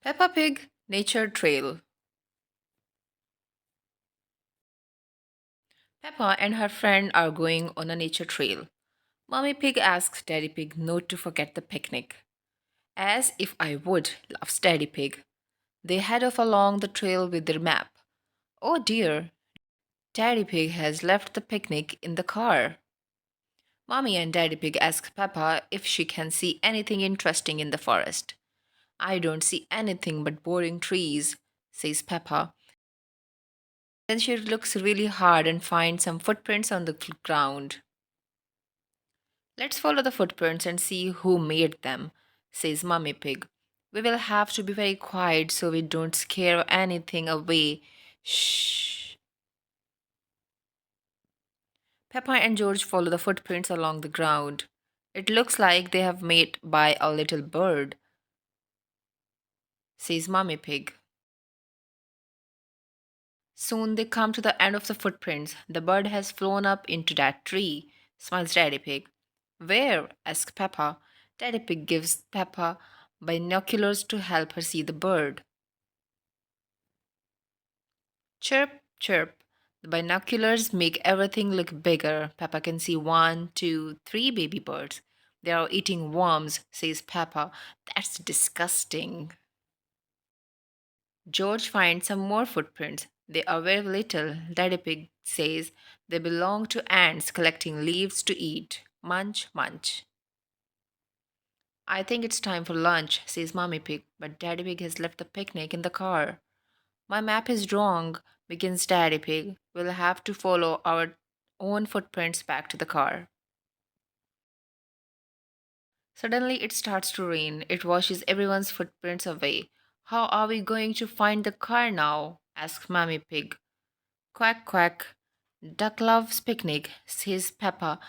Peppa Pig Nature Trail. Peppa and her friend are going on a nature trail. Mommy Pig asks Daddy Pig not to forget the picnic. As if I would, laughs Daddy Pig. They head off along the trail with their map. Oh dear, Daddy Pig has left the picnic in the car. Mommy and Daddy Pig ask Peppa if she can see anything interesting in the forest. I don't see anything but boring trees, says Peppa. Then she looks really hard and finds some footprints on the ground. Let's follow the footprints and see who made them, says Mummy Pig. We will have to be very quiet so we don't scare anything away. Shh. Peppa and George follow the footprints along the ground. It looks like they have made by a little bird, says Mummy Pig. Soon they come to the end of the footprints. The bird has flown up into that tree, smiles Daddy Pig. Where? Asks Peppa. Daddy Pig gives Peppa binoculars to help her see the bird. Chirp, chirp. The binoculars make everything look bigger. Peppa can see one, two, three baby birds. They are eating worms, says Peppa. That's disgusting. George finds some more footprints. They are very little. Daddy Pig says they belong to ants collecting leaves to eat. Munch, munch. I think it's time for lunch, says Mommy Pig, but Daddy Pig has left the picnic in the car. My map is wrong, begins Daddy Pig. We'll have to follow our own footprints back to the car. Suddenly it starts to rain. It washes everyone's footprints away. How are we going to find the car now? Asks Mommy Pig. Quack, quack. Duck loves picnic, says Peppa.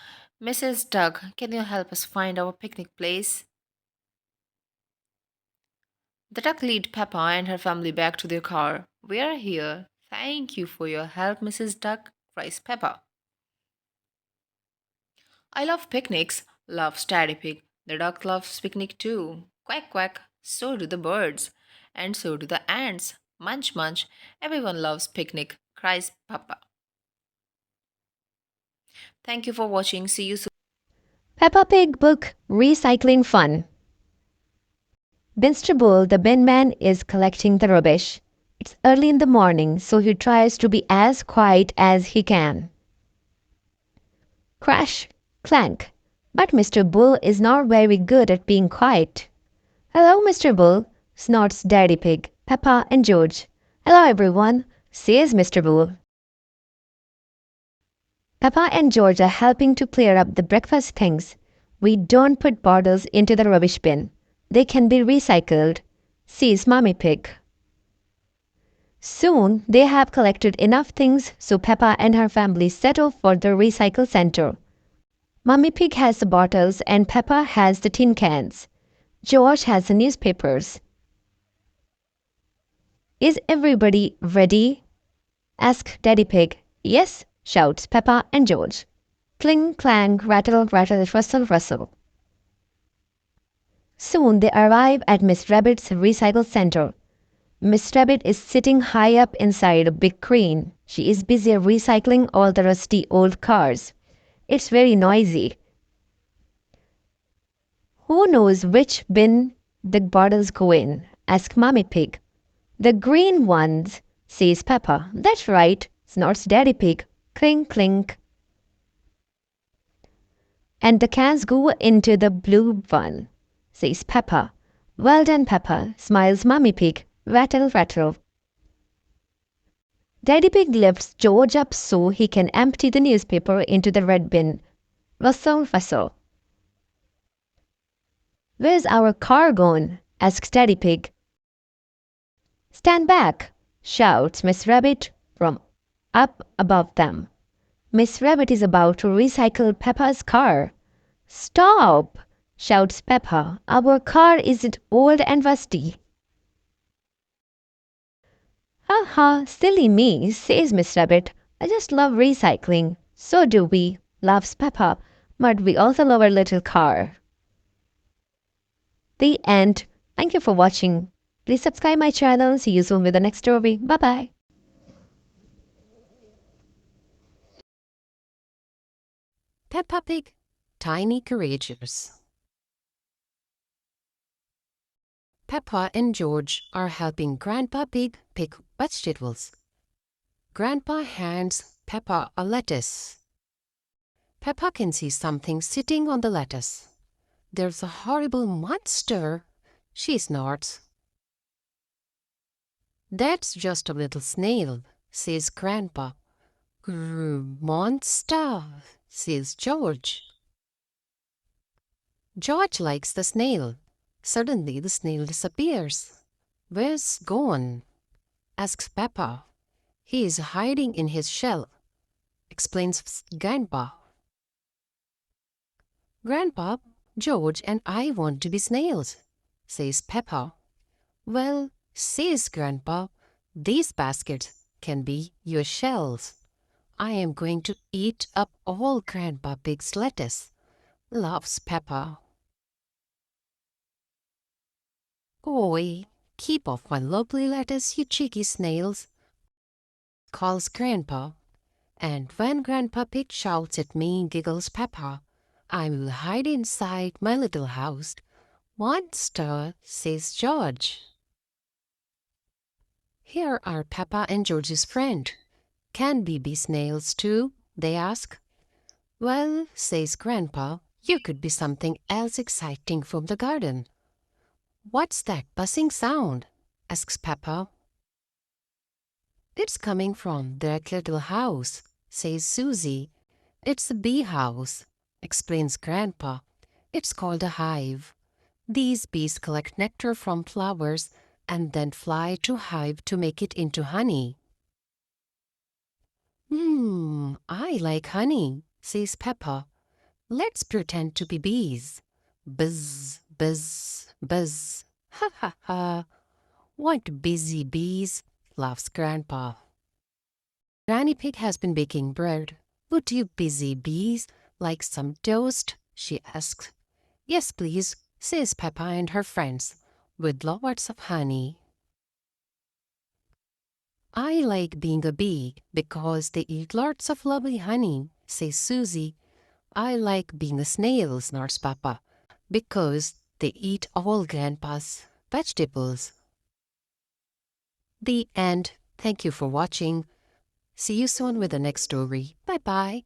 Mrs. Duck, can you help us find our picnic place? The duck lead Peppa and her family back to their car. We are here. Thank you for your help, Mrs. Duck, cries Peppa. I love picnics, laughs Daddy Pig. The duck loves picnic too. Quack, quack. So do the birds. And so do the ants. Munch, munch. Everyone loves picnic, cries Peppa. Thank you for watching. See you soon. Peppa Pig book Recycling Fun. Mr. Bull, the bin man, is collecting the rubbish. It's early in the morning, so he tries to be as quiet as he can. Crash, clank. But Mr. Bull is not very good at being quiet. Hello, Mr. Bull, snorts Daddy Pig, Peppa, and George. Hello, everyone, says Mr. Bull. Peppa and George are helping to clear up the breakfast things. We don't put bottles into the rubbish bin. They can be recycled, says Mommy Pig. Soon they have collected enough things so Peppa and her family set off for the recycle center. Mommy Pig has the bottles and Peppa has the tin cans. George has the newspapers. Is everybody ready? Asks Daddy Pig. Yes, shouts Peppa and George. Cling, clang, rattle, rattle, rustle, rustle. Soon they arrive at Miss Rabbit's recycle center. Miss Rabbit is sitting high up inside a big crane. She is busy recycling all the rusty old cars. It's very noisy. Who knows which bin the bottles go in? Asks Mommy Pig. The green ones, says Peppa. That's right, snorts Daddy Pig. Clink, clink. And the cans go into the blue one, says Peppa. Well done, Peppa, smiles Mommy Pig. Rattle, rattle. Daddy Pig lifts George up so he can empty the newspaper into the red bin. Rustle, rustle. Where's our car gone? Asks Daddy Pig. Stand back, shouts Miss Rabbit from up above them. Miss Rabbit is about to recycle Peppa's car. Stop, shouts Peppa. Our car isn't old and rusty. Ha ha, silly me, says Miss Rabbit. I just love recycling. So do we, laughs Peppa. But we also love our little car. The end. Thank you for watching. Please subscribe my channel. See you soon with the next story. Bye bye. Peppa Pig, Tiny Courageous. Peppa and George are helping Grandpa Pig pick vegetables. Grandpa hands Peppa a lettuce. Peppa can see something sitting on the lettuce. There's a horrible monster, she snorts. That's just a little snail, says Grandpa. Monster, says George. George likes the snail. Suddenly the snail disappears. Where's gone? Asks Peppa. He is hiding in his shell, explains Grandpa. Grandpa, George and I want to be snails, says Peppa. Well, says Grandpa, these baskets can be your shells. I am going to eat up all Grandpa Pig's lettuce, laughs Peppa. Oi, keep off my lovely lettuce, you cheeky snails, calls Grandpa. And when Grandpa Pig shouts at me, giggles Peppa, I will hide inside my little house. Monster, says George. Here are Peppa and George's friend. Can we be snails too? They ask. Well, says Grandpa, you could be something else exciting from the garden. What's that buzzing sound? Asks Peppa. It's coming from their little house, says Susie. It's a bee house, explains Grandpa. It's called a hive. These bees collect nectar from flowers and then fly to hive to make it into honey. I like honey, says Peppa. Let's pretend to be bees. Buzz, buzz, buzz. Ha ha ha. What busy bees, laughs Grandpa. Granny Pig has been baking bread. Would you busy bees like some toast? She asks. Yes, please, says Peppa and her friends, with lots of honey. I like being a bee because they eat lots of lovely honey, says Susie. I like being a snail, snorts Peppa, because they eat all Grandpa's vegetables. The end. Thank you for watching. See you soon with the next story. Bye-bye.